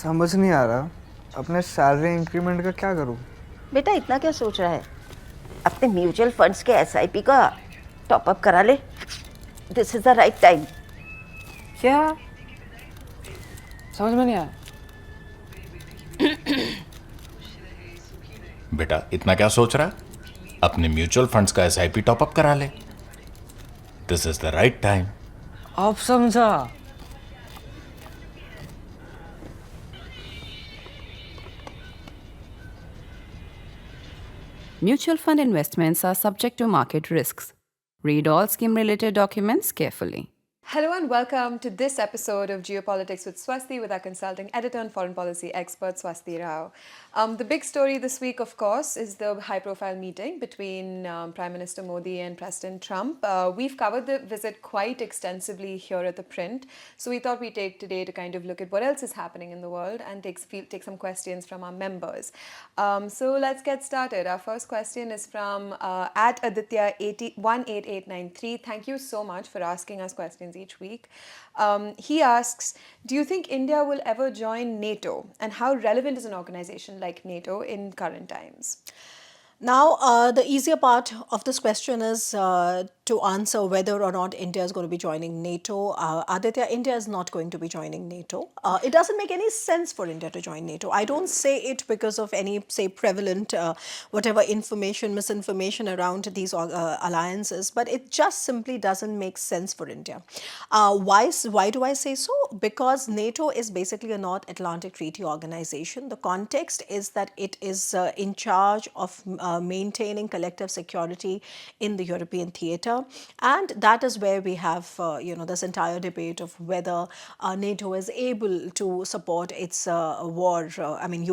समझ नहीं आ रहा अपने सैलरी इंक्रीमेंट का क्या करूं। बेटा इतना क्या सोच रहा है? अपने म्यूचुअल फंड्स के एसआईपी का टॉपअप करा ले। This is the right time. क्या? समझ में नहीं आया। बेटा इतना क्या सोच रहा है? अपने म्यूचुअल फंड्स का एसआईपी टॉपअप करा ले। This is the right time. अब समझा। Mutual fund investments are subject to market risks. Read all scheme related documents carefully. Hello and welcome to this episode of Geopolitics with Swasti with our consulting editor and foreign policy expert Swasti Rao. The big story this week, of course, is the high-profile meeting between Prime Minister Modi and President Trump. We've covered the visit quite extensively here at ThePrint, so we thought we'd take today to kind of look at what else is happening in the world and take some questions from our members. So let's get started. Our first question is from at Aditya18893. Thank you so much for asking us questions each week. He asks, do you think India will ever join NATO, and how relevant is an organization like NATO in current times? Now, the easier part of this question is to answer whether or not India is going to be joining NATO. Aditya, India is not going to be joining NATO. It doesn't make any sense for India to join NATO. I don't say it because of any, say, prevalent whatever information, misinformation around these alliances, but it just simply doesn't make sense for India. Why do I say so? Because NATO is basically a North Atlantic Treaty Organization. The context is that it is in charge of maintaining collective security in the European theatre, and that is where we have this entire debate of whether NATO is able to support its war.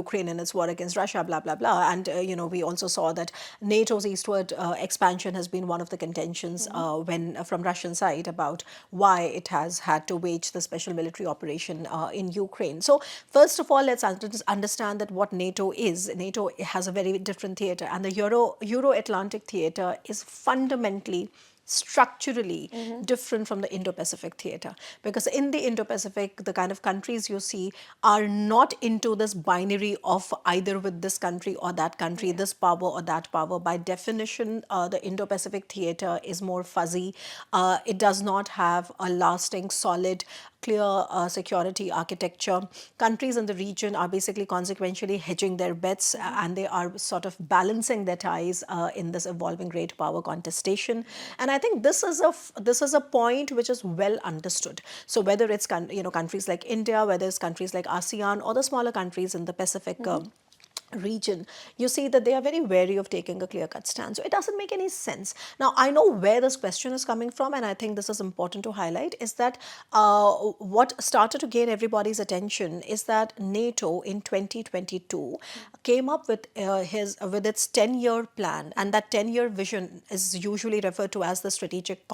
Ukraine and its war against Russia, blah blah blah. And we also saw that NATO's eastward expansion has been one of the contentions when from Russian side about why it has had to wage the special military operation in Ukraine. So first of all, let's understand that what NATO is. NATO has a very different theatre, and the Euro-Atlantic theatre is fundamentally structurally different from the Indo-Pacific theatre, because in the Indo-Pacific the kind of countries you see are not into this binary of either with this country or that country, this power or that power. By definition, the Indo-Pacific theatre is more fuzzy. It does not have a lasting, solid, clear security architecture. Countries in the region are basically consequentially hedging their bets, and they are sort of balancing their ties in this evolving great power contestation. And I think this is a point which is well understood. So whether it's countries like India, whether it's countries like ASEAN or the smaller countries in the Pacific region, you see that they are very wary of taking a clear-cut stand. So it doesn't make any sense. Now, I know where this question is coming from, and I think this is important to highlight, is that what started to gain everybody's attention is that NATO in 2022 came up with its 10-year plan, and that 10-year vision is usually referred to as the strategic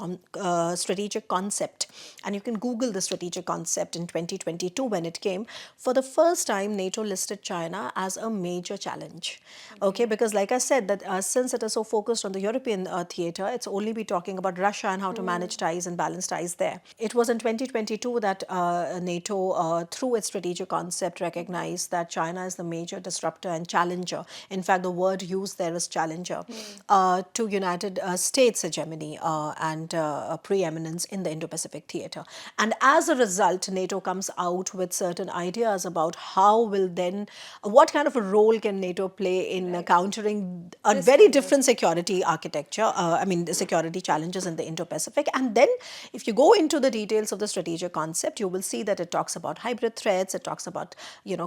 concept. And you can Google the strategic concept in 2022 when it came. For the first time, NATO listed China as a major challenge. Okay, because like I said, that since it is so focused on the European theatre, it's only be talking about Russia and how to manage ties and balance ties there. It was in 2022 that NATO, through its strategic concept, recognized that China is the major disruptor and challenger. In fact, the word used there is challenger to United States hegemony and preeminence in the Indo-Pacific theatre. And as a result, NATO comes out with certain ideas about what kind of a role can NATO play in countering a very different security architecture, security challenges in the Indo-Pacific. And then if you go into the details of the strategic concept, you will see that it talks about hybrid threats, it talks about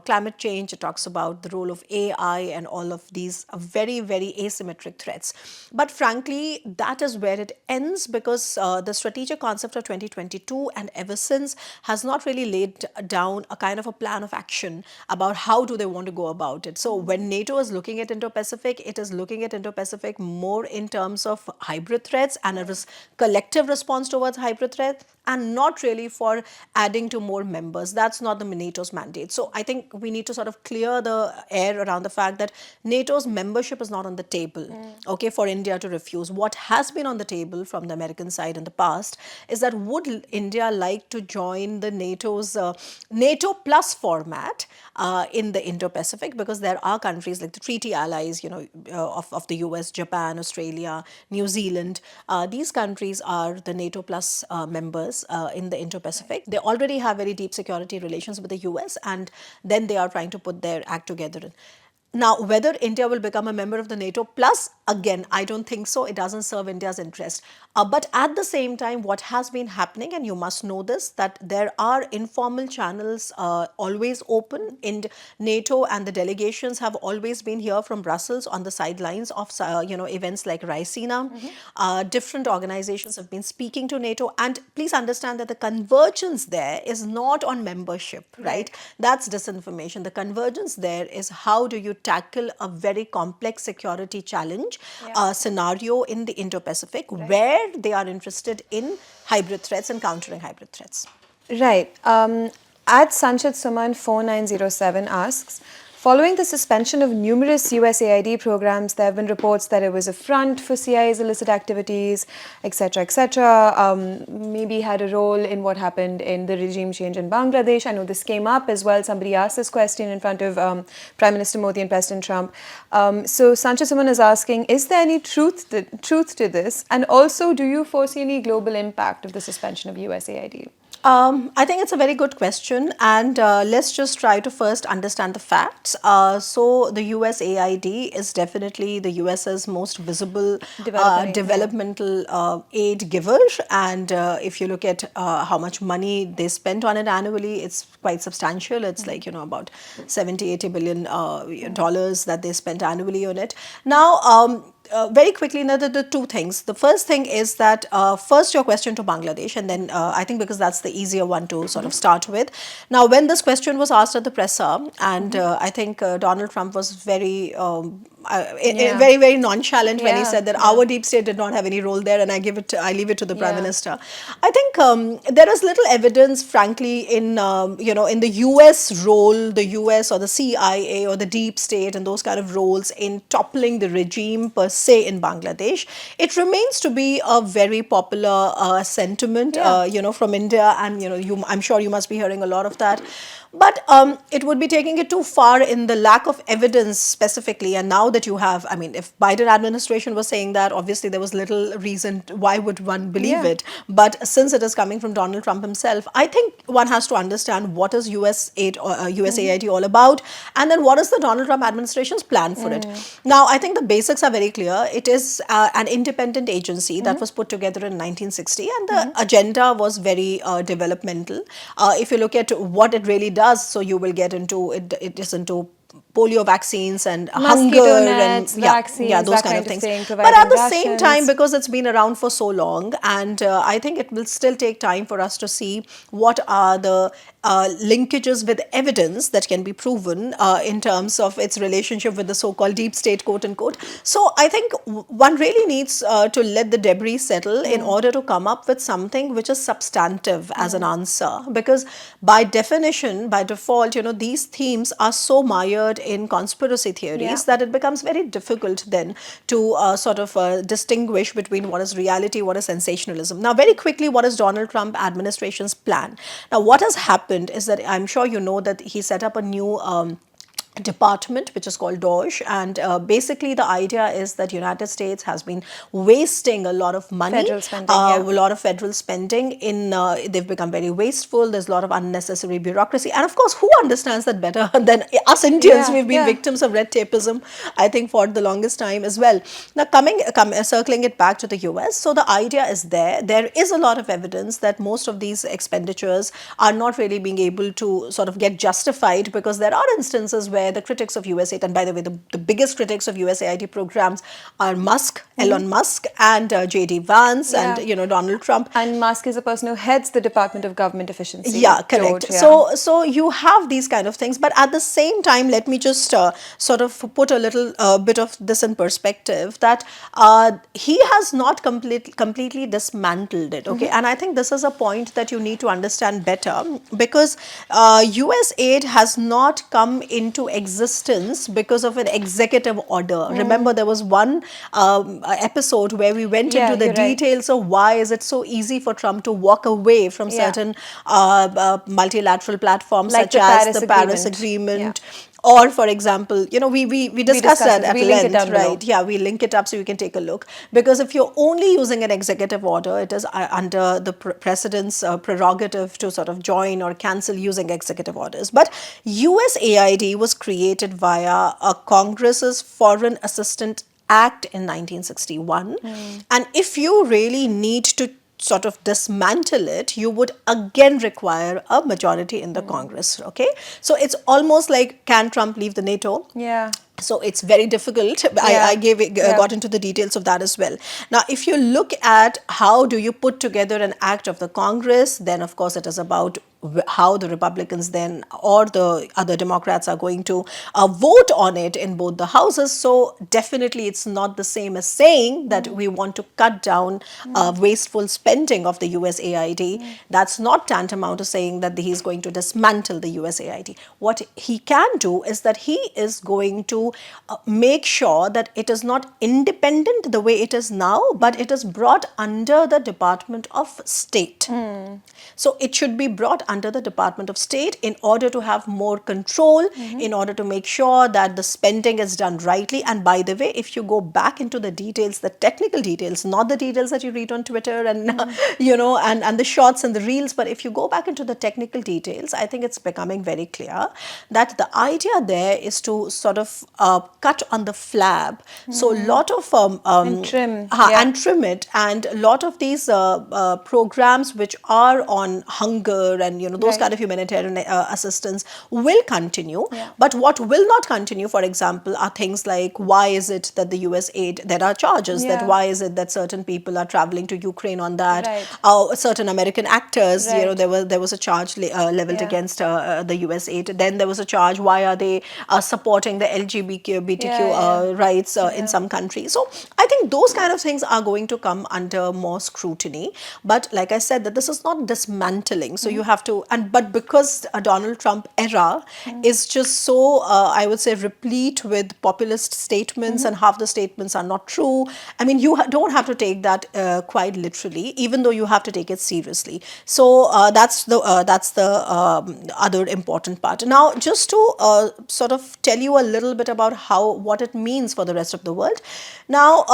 climate change, it talks about the role of AI and all of these very, very asymmetric threats. But frankly, that is where it ends, because the strategic concept of 2022 and ever since has not really laid down a kind of a plan of action about how do they want to go about it. So when NATO is looking at Indo-Pacific, it is looking at Indo-Pacific more in terms of hybrid threats and a collective response towards hybrid threats, and not really for adding to more members. That's not the NATO's mandate. So I think we need to sort of clear the air around the fact that NATO's membership is not on the table, okay, for India to refuse. What has been on the table from the American side in the past is that would India like to join the NATO's NATO plus format in the Indo-Pacific, because there are countries like the treaty allies, of the US, Japan, Australia, New Zealand. These countries are the NATO plus members in the Indo-Pacific. They already have very deep security relations with the US, and then they are trying to put their act together. Now, whether India will become a member of the NATO plus, again, I don't think so. It doesn't serve India's interest. But at the same time, what has been happening, and you must know this, that there are informal channels always open in NATO, and the delegations have always been here from Brussels on the sidelines of events like Raisina. Different organizations have been speaking to NATO, and please understand that the convergence there is not on membership, right? That's disinformation. The convergence there is how do you tackle a very complex security challenge scenario in the Indo-Pacific, where they are interested in hybrid threats and countering hybrid threats. Right. At Sanchit Suman 4907 asks, following the suspension of numerous USAID programs, there have been reports that it was a front for CIA's illicit activities, etc., maybe had a role in what happened in the regime change in Bangladesh. I know this came up as well. Somebody asked this question in front of Prime Minister Modi and President Trump. So Sanchit Suman is asking, is there any truth to this? And also, do you foresee any global impact of the suspension of USAID? I think it's a very good question, and let's just try to first understand the facts. So the USAID is definitely the US's most visible developmental aid giver, and if you look at how much money they spent on it annually, it's quite substantial. It's like, about 70-80 billion dollars that they spent annually on it. Now, very quickly, the two things. The first thing is that first your question to Bangladesh, and then I think because that's the easier one to sort of start with. Now, when this question was asked at the presser, and I think Donald Trump was very very, very nonchalant when he said that our deep state did not have any role there, and I leave it to the Prime Minister. I think there is little evidence, frankly, in in the US role, the US or the CIA or the deep state and those kind of roles in toppling the regime per se in Bangladesh. It remains to be a very popular sentiment, from India, and I'm sure you must be hearing a lot of that. But it would be taking it too far in the lack of evidence specifically. And now that you have, I mean, if Biden administration was saying that, obviously there was little reason, why would one believe it? But since it is coming from Donald Trump himself, I think one has to understand what is USAID or USAID all about, and then what is the Donald Trump administration's plan for it. Now, I think the basics are very clear. It is an independent agency that was put together in 1960, and the agenda was very developmental. If you look at what it really does, so you will get into it is into polio vaccines and hunger nets, and vaccines, those that kind of things. thing, But at the same rations. time, because it's been around for so long, and I think it will still take time for us to see what are the linkages with evidence that can be proven in terms of its relationship with the so-called deep state, quote unquote. So I think one really needs to let the debris settle in order to come up with something which is substantive as an answer, because by definition, by default, these themes are so mired in conspiracy theories that it becomes very difficult then to sort of distinguish between what is reality, what is sensationalism. Now, very quickly, what is Donald Trump administration's plan? Now, what has happened is that I'm sure you know that he set up a new department which is called DOJ, and basically the idea is that United States has been wasting a lot of money, federal spending, a lot of federal spending in they've become very wasteful. There's a lot of unnecessary bureaucracy, and of course, who understands that better than us Indians? We've been victims of red tapeism, I think, for the longest time as well. Now, circling it back to the US, so the idea is there is a lot of evidence that most of these expenditures are not really being able to sort of get justified, because there are instances where where the critics of USAID, and by the way, the biggest critics of USAID programs are Musk, Elon Musk, and J.D. Vance, and Donald Trump. And Musk is a person who heads the Department of Government Efficiency. Yeah, correct. George, So you have these kind of things, but at the same time, let me just sort of put a little bit of this in perspective, that he has not completely dismantled it. Okay, and I think this is a point that you need to understand better, because USAID has not come into existence because of an executive order. Remember, there was one episode where we went into the details of why is it so easy for Trump to walk away from certain multilateral platforms, like such as the Paris Agreement. Or, for example, we discussed that at length, right? Yeah, we link it up so you can take a look. Because if you're only using an executive order, it is under the president's prerogative to sort of join or cancel using executive orders. But USAID was created via a Congress's Foreign Assistance Act in 1961. And if you really need to sort of dismantle it, you would again require a majority in the Congress. Okay, so it's almost like, can Trump leave the NATO? Yeah. So it's very difficult. I got into the details of that as well. Now, if you look at how do you put together an act of the Congress, then of course it is about how the Republicans then or the other Democrats are going to vote on it in both the houses. So definitely it's not the same as saying that we want to cut down wasteful spending of the USAID. That's not tantamount to saying that he's going to dismantle the USAID. What he can do is that he is going to make sure that it is not independent the way it is now, but it is brought under the Department of State. So it should be brought under the Department of State in order to have more control, in order to make sure that the spending is done rightly. And by the way, if you go back into the details, the technical details, not the details that you read on Twitter and and the shorts and the reels, but if you go back into the technical details, I think it's becoming very clear that the idea there is to sort of cut on the flab. So a lot of and trim and trim it, and a lot of these programs which are on hunger and those kind of humanitarian assistance will continue. But what will not continue, for example, are things like, why is it that the USAID, there are charges that why is it that certain people are traveling to Ukraine on that, certain American actors, there was a charge leveled against the USAID. Then there was a charge, why are they supporting the LGBTQ rights in some countries. So I think those kind of things are going to come under more scrutiny. But like I said, that this is not dismantling. So you have to, but because a Donald Trump era is just so, I would say, replete with populist statements, and half the statements are not true. I mean, you don't have to take that quite literally, even though you have to take it seriously. So that's the other important part. Now, just to sort of tell you a little bit about what it means for the rest of the world. Now,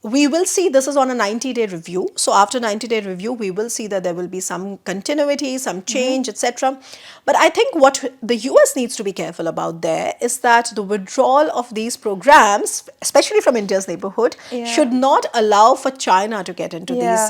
we will see, this is on a 90-day review. So after 90-day review, we will see that there will be some continuity, some change, etc. But I think what the US needs to be careful about there is that the withdrawal of these programs, especially from India's neighborhood, should not allow for China to get into these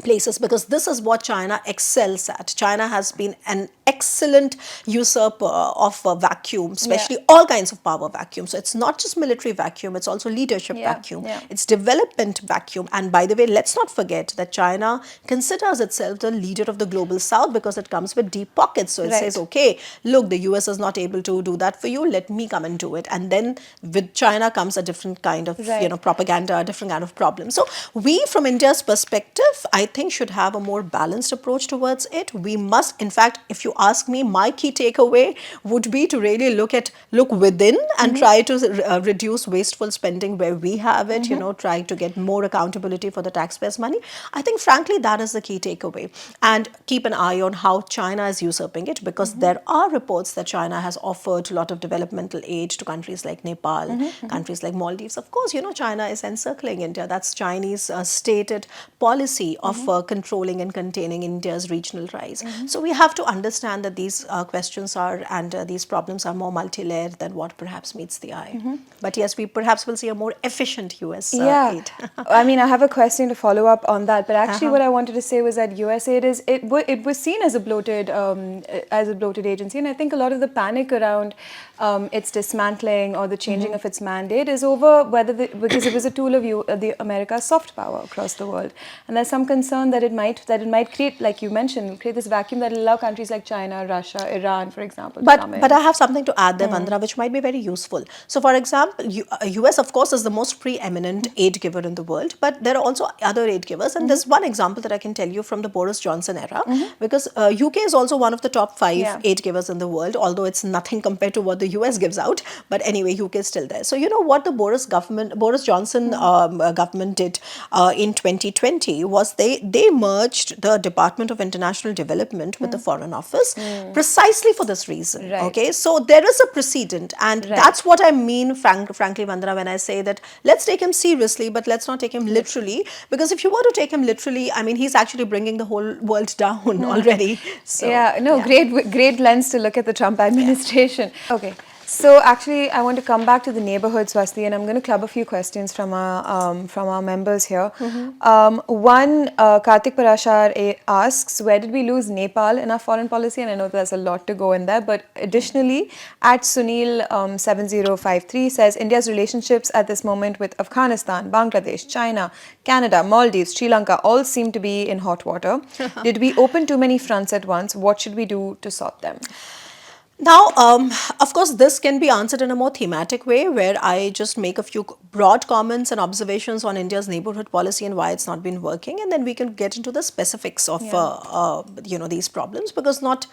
places, because this is what China excels at. China has been an excellent usurper of vacuum, especially all kinds of power vacuum. So it's not just military vacuum, it's also leadership vacuum. It's development vacuum. And by the way, let's not forget that China considers itself the leader of the global south because it comes with deep pockets. So it says, okay, look, the US is not able to do that for you, let me come and do it. And then with China comes a different kind of propaganda, a different kind of problem. So we, from India's perspective, I think should have a more balanced approach towards it. We must, in fact, if you ask me, my key takeaway would be to really look within and try to reduce wasteful spending where we have it, try to get more accountability for the taxpayers' money. I think, frankly, that is the key takeaway. And keep an eye on how China is usurping it, because there are reports that China has offered a lot of developmental aid to countries like Nepal, countries like Maldives. Of course, China is encircling India. That's Chinese stated policy of of controlling and containing India's regional rise. So we have to understand that these questions are and these problems are more multi-layered than what perhaps meets the eye. But yes, we perhaps will see a more efficient US aid. I mean, I have a question to follow up on that, but actually what I wanted to say was that USAID is it was seen as a bloated agency, and I think a lot of the panic around its dismantling or the changing of its mandate is over because it was a tool of the America's soft power across the world, and there's some concern that it might create, like you mentioned, create this vacuum that will allow countries like China, Russia, Iran, for example, to come in. But I have something to add there, Vandana, which might be very useful. So, for example, US, of course, is the most preeminent aid giver in the world, but there are also other aid givers. And there's one example that I can tell you from the Boris Johnson era, because UK is also one of the top 5 aid givers in the world, although it's nothing compared to what the US gives out. But anyway, UK is still there. So, you know what the Boris Johnson government did in 2020 was they merged the Department of International Development with the Foreign Office precisely for this reason. Right. Okay, so there is a precedent, and that's what I mean, frankly, Vandana, when I say that let's take him seriously, but let's not take him literally, because if you were to take him literally, I mean, he's actually bringing the whole world down already. So, great lens to look at the Trump administration. Okay. So actually, I want to come back to the neighborhood, Swasti, and I'm going to club a few questions from our members here. One, Karthik Parashar asks, where did we lose Nepal in our foreign policy? And I know there's a lot to go in there, but additionally, at Sunil 7053 says, India's relationships at this moment with Afghanistan, Bangladesh, China, Canada, Maldives, Sri Lanka all seem to be in hot water. Did we open too many fronts at once? What should we do to sort them? Now, of course, this can be answered in a more thematic way, where I just make a few broad comments and observations on India's neighborhood policy and why it's not been working, and then we can get into the specifics of these problems, because not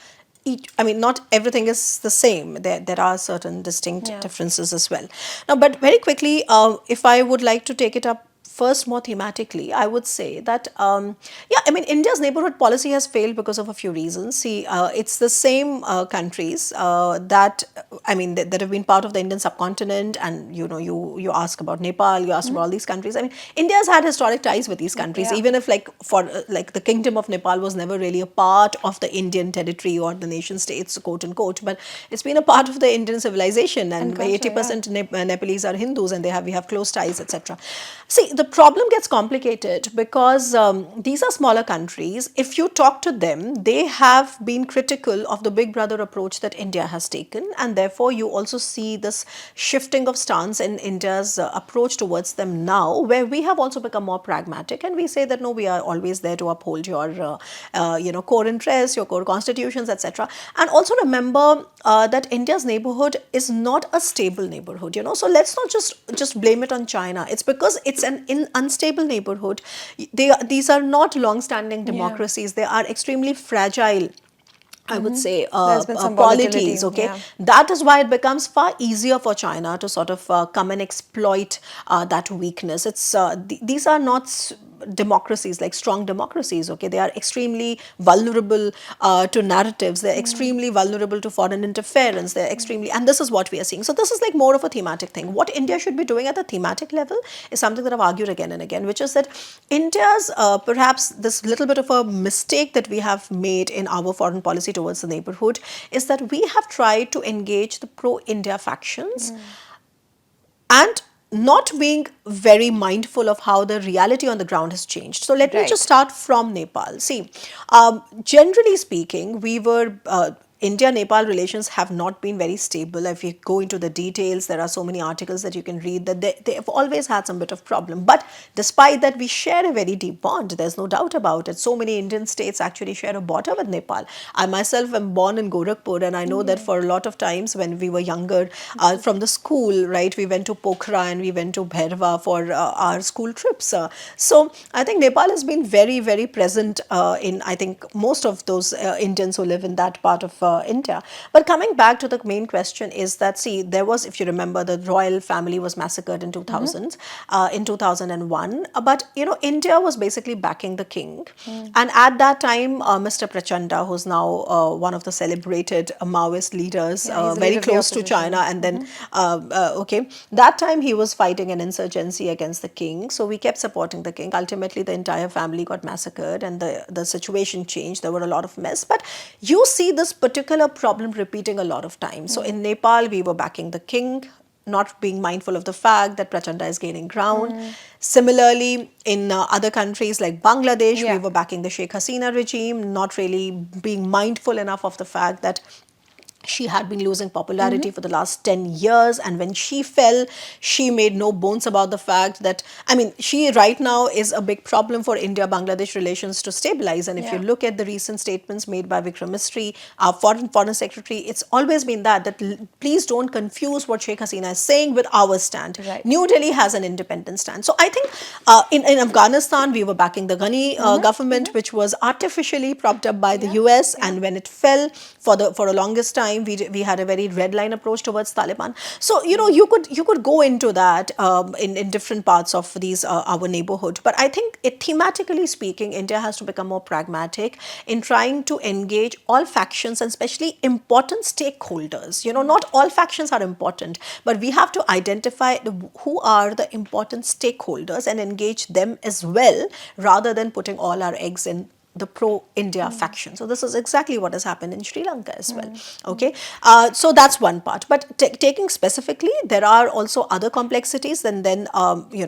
everything is the same. There are certain distinct differences as well. Now, but very quickly, if I would like to take it up first more thematically, I would say that, India's neighborhood policy has failed because of a few reasons. See, it's the same countries that have been part of the Indian subcontinent, and you ask about Nepal, you ask about all these countries. I mean, India has had historic ties with these countries, even if the kingdom of Nepal was never really a part of the Indian territory or the nation states, quote unquote, but it's been a part of the Indian civilization, and 80% Nepalese are Hindus, and we have close ties, etc. See, the problem gets complicated because these are smaller countries. If you talk to them, they have been critical of the big brother approach that India has taken, and therefore you also see this shifting of stance in India's approach towards them now, where we have also become more pragmatic, and we say that no, we are always there to uphold your core interests, your core constitutions, etc. And also remember that India's neighborhood is not a stable neighborhood. So let's not just blame it on China. It's because it's an unstable neighborhood. These are not long-standing democracies. They are extremely fragile, I would say, polities. Okay, that is why it becomes far easier for China to sort of come and exploit that weakness. It's these are not democracies, like strong democracies. Okay, they are extremely vulnerable to narratives. They're extremely vulnerable to foreign interference. They're extremely, and this is what we are seeing. So this is like more of a thematic thing. What India should be doing at the thematic level is something that I've argued again and again, which is that India's perhaps this little bit of a mistake that we have made in our foreign policy towards the neighborhood is that we have tried to engage the pro-India factions and not being very mindful of how the reality on the ground has changed. So let me just start from Nepal. See, generally speaking, India-Nepal relations have not been very stable. If you go into the details, there are so many articles that you can read that they have always had some bit of problem. But despite that, we share a very deep bond. There's no doubt about it. So many Indian states actually share a border with Nepal. I myself am born in Gorakhpur, and I know that for a lot of times when we were younger, from the school, right, we went to Pokhara and we went to Bhairava for our school trips. So I think Nepal has been very, very present in, I think, most of those Indians who live in that part of India. But coming back to the main question is that, see, there was, if you remember, the royal family was massacred in 2000, in 2001. But, India was basically backing the king. And at that time, Mr. Prachanda, who's now one of the celebrated Maoist leaders, Yeah, he's the very leader of the close to opposition. China, and then, okay, that time he was fighting an insurgency against the king. So we kept supporting the king. Ultimately, the entire family got massacred and the situation changed. There were a lot of mess. But you see this particular problem repeating a lot of times. So in Nepal, we were backing the king, not being mindful of the fact that Prachanda is gaining ground. Similarly, in other countries like Bangladesh, we were backing the Sheikh Hasina regime, not really being mindful enough of the fact that she had been losing popularity for the last 10 years, and when she fell, she made no bones about the fact that, I mean, she right now is a big problem for India-Bangladesh relations to stabilize. And if you look at the recent statements made by Vikram Misri, our foreign secretary, it's always been that please don't confuse what Sheikh Hasina is saying with our stand. Right. New Delhi has an independent stand. So I think in Afghanistan, we were backing the Ghani government, which was artificially propped up by the US, and when it fell for the longest time, we had a very red line approach towards Taliban. So you could go into that in different parts of these our neighborhood. But I think thematically speaking, India has to become more pragmatic in trying to engage all factions, and especially important stakeholders. Not all factions are important, but we have to identify who are the important stakeholders and engage them as well, rather than putting all our eggs in the pro-India faction. So this is exactly what has happened in Sri Lanka as well. Okay, so that's one part. But taking specifically, there are also other complexities that then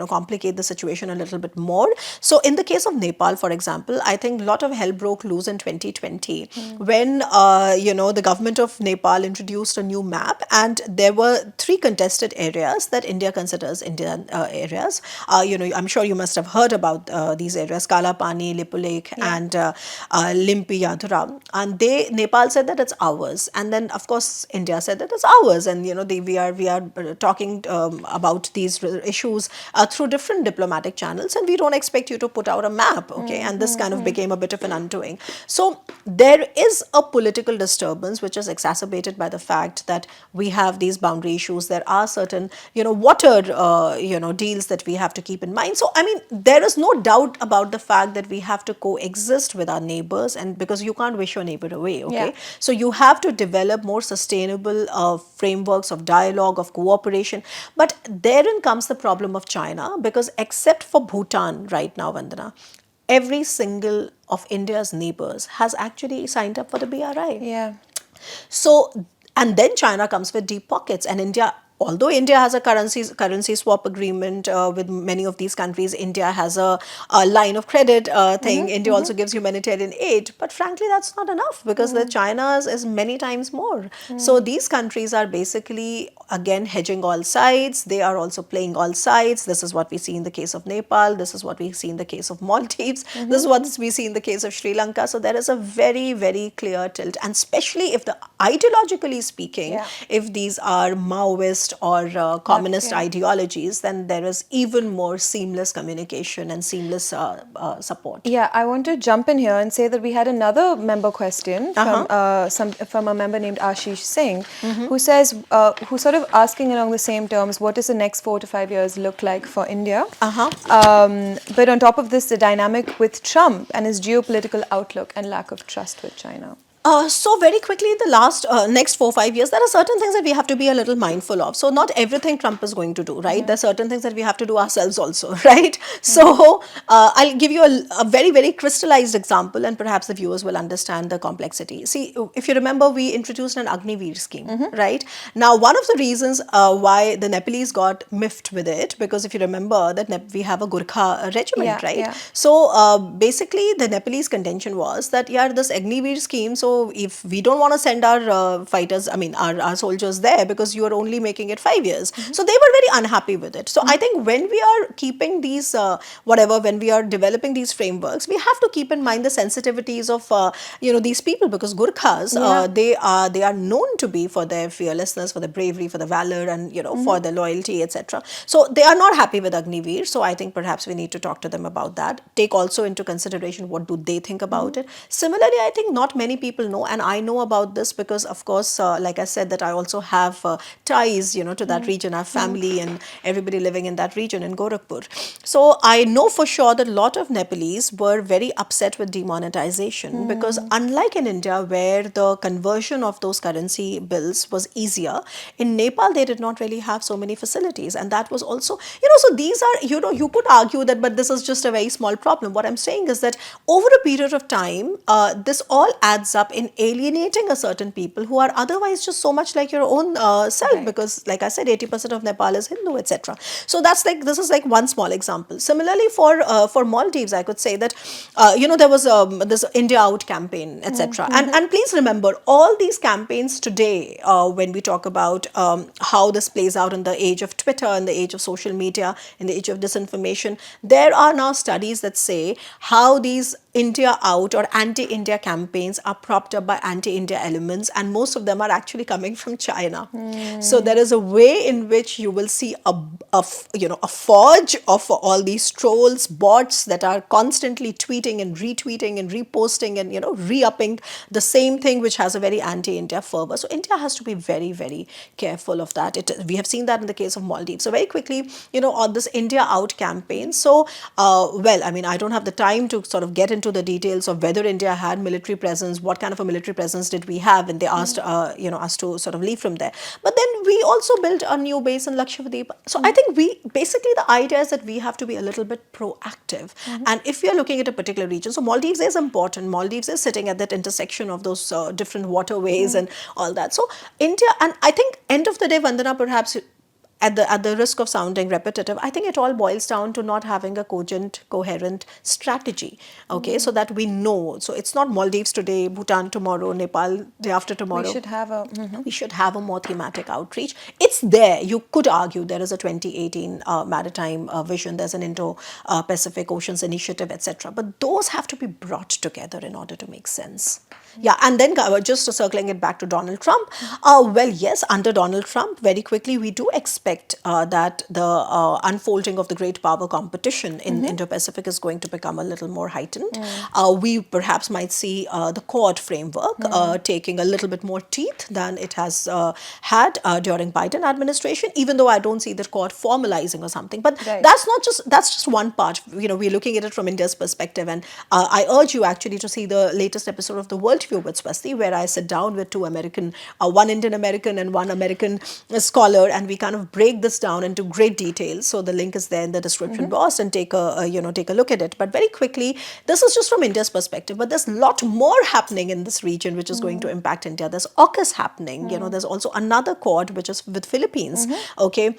complicate the situation a little bit more. So in the case of Nepal, for example, I think a lot of hell broke loose in 2020 when the government of Nepal introduced a new map, and there were 3 contested areas that India considers Indian areas. I'm sure you must have heard about these areas: Kalapani, Lipulekh, and Limpi Yadhuram. And Nepal said that it's ours, and then of course India said that it's ours, and we are talking about these issues through different diplomatic channels, and we don't expect you to put out a map, okay? And this kind of became a bit of an undoing. So there is a political disturbance which is exacerbated by the fact that we have these boundary issues. There are certain water deals that we have to keep in mind. So I mean, there is no doubt about the fact that we have to coexist with our neighbors, and because you can't wish your neighbor away, okay? So you have to develop more sustainable frameworks of dialogue, of cooperation. But therein comes the problem of China, because except for Bhutan right now, Vandana, every single of India's neighbors has actually signed up for the BRI. Yeah. So, and then China comes with deep pockets, and India, although India has a currency swap agreement with many of these countries, India has a line of credit thing. India also gives humanitarian aid, but frankly, that's not enough, because the China's is many times more. So these countries are basically again hedging all sides. They are also playing all sides. This is what we see in the case of Nepal. This is what we see in the case of Maldives. This is what we see in the case of Sri Lanka. So there is a very, very clear tilt, and especially if ideologically speaking, if these are Maoist or communist ideologies, then there is even more seamless communication and seamless support. Yeah, I want to jump in here and say that we had another member question from a member named Ashish Singh, who says, who's sort of asking along the same terms, what does the next 4 to 5 years look like for India? But on top of this, the dynamic with Trump and his geopolitical outlook and lack of trust with China. So very quickly, in the last next 4-5 years, there are certain things that we have to be a little mindful of. So not everything Trump is going to do, right? There are certain things that we have to do ourselves also, right? So I'll give you a very, very crystallized example, and perhaps the viewers will understand the complexity. See, if you remember, we introduced an Agniveer scheme, right? Now, one of the reasons why the Nepalese got miffed with it, because if you remember that we have a Gurkha regiment, right? So basically, the Nepalese contention was that, this Agniveer scheme, so if we don't want to send our fighters, I mean our soldiers there, because you are only making it 5 years. So they were very unhappy with it. So I think when we are keeping these, when we are developing these frameworks, we have to keep in mind the sensitivities of, these people, because Gurkhas, they are known to be for their fearlessness, for their bravery, for the valor, and, for their loyalty, etc. So they are not happy with Agniveer. So I think perhaps we need to talk to them about that. Take also into consideration what do they think about it. Similarly, I think not many people people know, and I know about this because, of course, like I said, that I also have ties, to that region. I have family and everybody living in that region in Gorakhpur. So I know for sure that a lot of Nepalese were very upset with demonetization because unlike in India, where the conversion of those currency bills was easier, in Nepal they did not really have so many facilities, and that was also, so these are, you could argue that, but this is just a very small problem. What I'm saying is that over a period of time, this all adds up in alienating a certain people who are otherwise just so much like your own self, because like I said, 80% of Nepal is Hindu, etc. So this is like one small example. Similarly, for Maldives, I could say that there was this India Out campaign, etc. And please remember, all these campaigns today, when we talk about how this plays out in the age of Twitter, in the age of social media, in the age of disinformation, there are now studies that say how these India Out or anti-India campaigns are propped up by anti-India elements, and most of them are actually coming from China. So there is a way in which you will see a forge of all these trolls, bots that are constantly tweeting and retweeting and reposting and re-upping the same thing, which has a very anti-India fervor. So India has to be very, very careful of that. We have seen that in the case of Maldives. So very quickly, on this India Out campaign. So I don't have the time to sort of get into the details of whether India had military presence, what kind of a military presence did we have, and they asked us to sort of leave from there. But then we also built a new base in Lakshadweep. So I think basically the idea is that we have to be a little bit proactive. And if we are looking at a particular region, so Maldives is important. Maldives is sitting at that intersection of those different waterways and all that. So India, and I think end of the day, Vandana, perhaps at the risk of sounding repetitive, I think it all boils down to not having a cogent, coherent strategy, okay, so that we know. So it's not Maldives today, Bhutan tomorrow, Nepal day after tomorrow. We should have a more thematic outreach. It's there. You could argue there is a 2018 maritime vision, there's an Indo-Pacific Oceans Initiative, etc. But those have to be brought together in order to make sense. Yeah, and then just circling it back to Donald Trump, yes, under Donald Trump, very quickly, we do expect that the unfolding of the great power competition in Indo-Pacific is going to become a little more heightened. We perhaps might see the Quad framework taking a little bit more teeth than it has had during Biden administration, even though I don't see the Quad formalizing or something. But that's just one part. We're looking at it from India's perspective, and I urge you actually to see the latest episode of the World View with Swasti, where I sit down with two American, one Indian American and one American scholar, and we kind of break this down into great detail. So the link is there in the description box, and take a look at it. But very quickly, this is just from India's perspective, but there's a lot more happening in this region which is going to impact India. There's AUKUS happening. There's also another Quad which is with Philippines. Okay,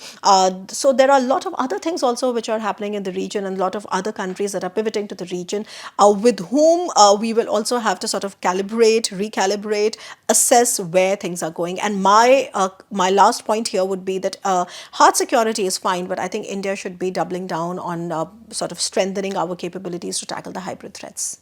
so there are a lot of other things also which are happening in the region, and a lot of other countries that are pivoting to the region, with whom we will also have to sort of recalibrate, assess where things are going. And my last point here would be that hard security is fine, but I think India should be doubling down on sort of strengthening our capabilities to tackle the hybrid threats.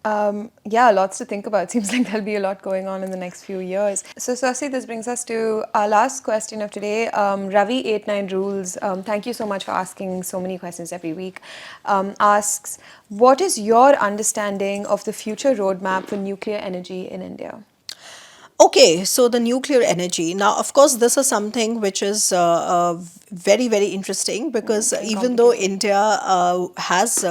Yeah, lots to think about. Seems like there'll be a lot going on in the next few years. So, Swasti, this brings us to our last question of today. Ravi89 Rules, thank you so much for asking so many questions every week, asks, what is your understanding of the future roadmap for nuclear energy in India? Okay, so the nuclear energy. Now, of course, this is something which is very, very interesting, because even though India has,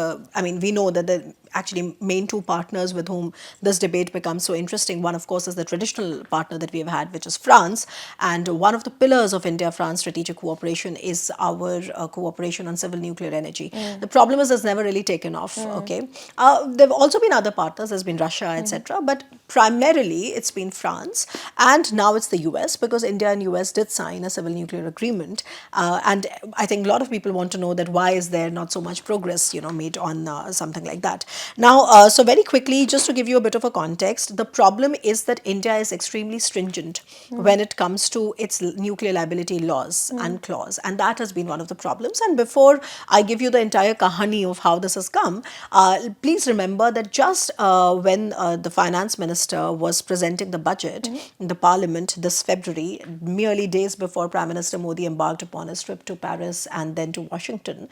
we know that the actually main two partners with whom this debate becomes so interesting. One, of course, is the traditional partner that we have had, which is France. And one of the pillars of India-France strategic cooperation is our cooperation on civil nuclear energy. The problem is it's never really taken off, okay? There have also been other partners, there's been Russia, etc. But primarily, it's been France. And now it's the US, because India and US did sign a civil nuclear agreement. And I think a lot of people want to know that why is there not so much progress, made on something like that. Now, so very quickly, just to give you a bit of a context, the problem is that India is extremely stringent when it comes to its nuclear liability laws and clause. And that has been one of the problems. And before I give you the entire kahani of how this has come, please remember that just when the finance minister was presenting the budget in the parliament this February, merely days before Prime Minister Modi embarked upon his trip to Paris and then to Washington,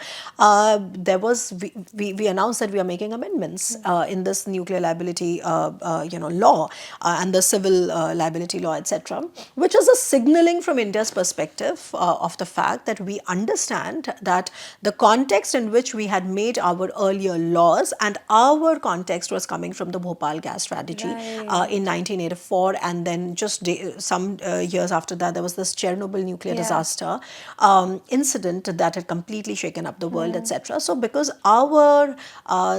we announced that we are making amendments amendments in this nuclear liability, law and the civil liability law, etc., which is a signaling from India's perspective of the fact that we understand that the context in which we had made our earlier laws, and our context was coming from the Bhopal gas tragedy in 1984, and then just some years after that there was this Chernobyl nuclear disaster incident that had completely shaken up the world, etc. So because our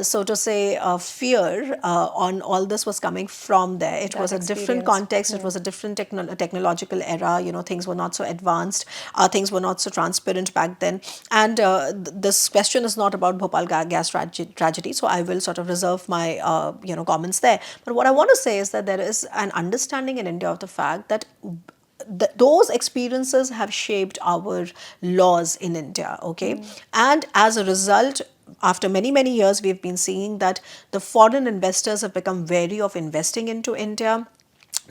so to say fear on all this was coming from there, it was a different context, it was a different technological era, things were not so advanced, things were not so transparent back then, and this question is not about Bhopal gas tragedy, so I will sort of reserve my comments there. But what I want to say is that there is an understanding in India of the fact that those experiences have shaped our laws in India, okay? And as a result, after many, many years, we've been seeing that the foreign investors have become wary of investing into India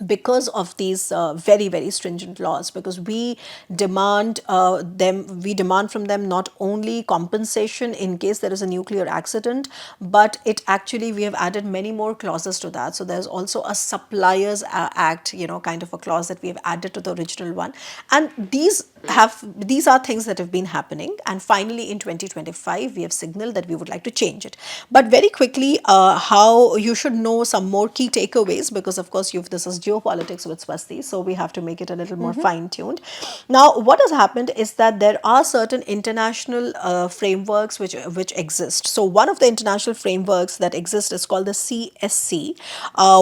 because of these very, very stringent laws, because we demand from them not only compensation in case there is a nuclear accident, but we have added many more clauses to that. So there's also a suppliers act, kind of a clause that we have added to the original one. And these are things that have been happening, and finally in 2025 we have signaled that we would like to change it. But very quickly, how you should know some more key takeaways, because of course this is geopolitics with Swasti, so we have to make it a little more fine-tuned. Now, what has happened is that there are certain international frameworks which exist. So one of the international frameworks that exist is called the CSC,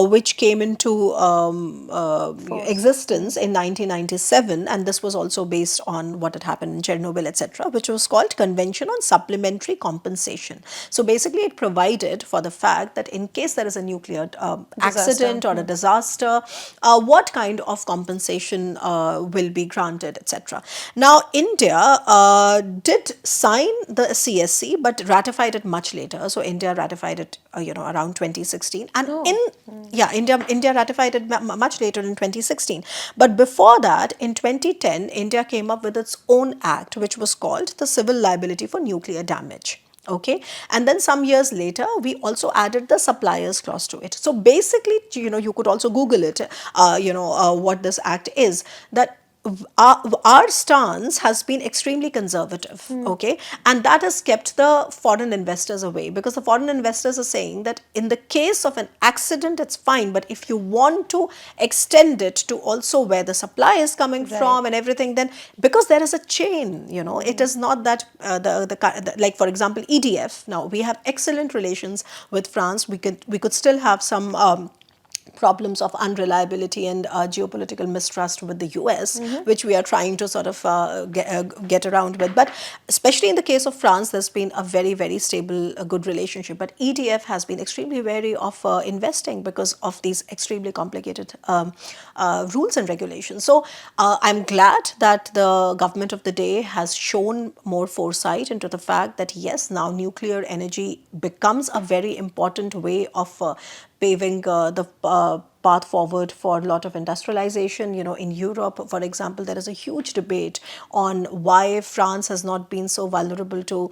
which came into existence in 1997, and this was also based on what had happened in Chernobyl, etc., which was called Convention on Supplementary Compensation. So basically it provided for the fact that in case there is a nuclear accident or a disaster, what kind of compensation will be granted, etc. Now, India did sign the CSC but ratified it much later. So India ratified it around 2016, and India ratified it much later in 2016. But before that, in 2010, India came up with its own act, which was called the Civil Liability for Nuclear Damage. Okay, and then some years later, we also added the suppliers clause to it. So basically, you could also Google it, what this act is, that our stance has been extremely conservative, okay, and that has kept the foreign investors away, because the foreign investors are saying that in the case of an accident, it's fine, but if you want to extend it to also where the supply is coming from and everything, then because there is a chain, it is not that like for example EDF. Now we have excellent relations with France. We could still have some problems of unreliability and geopolitical mistrust with the US, which we are trying to sort of get around with. But especially in the case of France, there's been a very, very stable, good relationship. But EDF has been extremely wary of investing because of these extremely complicated rules and regulations. So I'm glad that the government of the day has shown more foresight into the fact that yes, now nuclear energy becomes a very important way of paving the path forward for a lot of industrialization. In Europe, for example, there is a huge debate on why France has not been so vulnerable to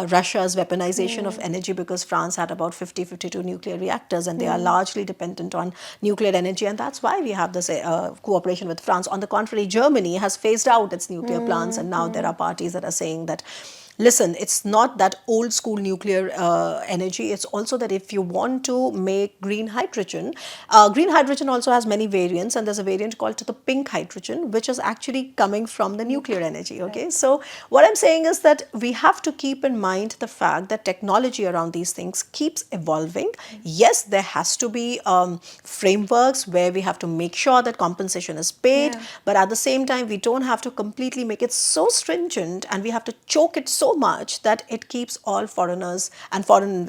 Russia's weaponization of energy, because France had about 52 nuclear reactors, and they are largely dependent on nuclear energy, and that's why we have this cooperation with France. On the contrary, Germany has phased out its nuclear plants, and now there are parties that are saying that, listen, it's not that old school nuclear energy. It's also that if you want to make green hydrogen also has many variants, and there's a variant called the pink hydrogen, which is actually coming from the nuclear energy. Okay, so what I'm saying is that we have to keep in mind the fact that technology around these things keeps evolving. Yes, there has to be frameworks where we have to make sure that compensation is paid, but at the same time, we don't have to completely make it so stringent, and we have to choke it so much that it keeps all foreigners and foreign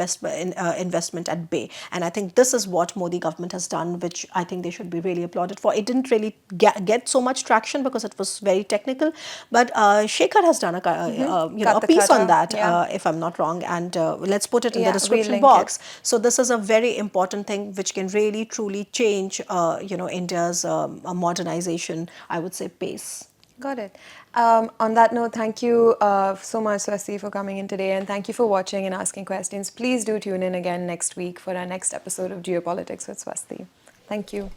investment at bay. And I think this is what Modi government has done, which I think they should be really applauded for. It didn't really get so much traction because it was very technical, but Shekhar has done a piece on that, if I'm not wrong, and let's put it in the description box. So this is a very important thing which can really truly change India's modernization, I would say, pace. Got it. On that note, thank you so much, Swasti, for coming in today, and thank you for watching and asking questions. Please do tune in again next week for our next episode of Geopolitics with Swasti. Thank you.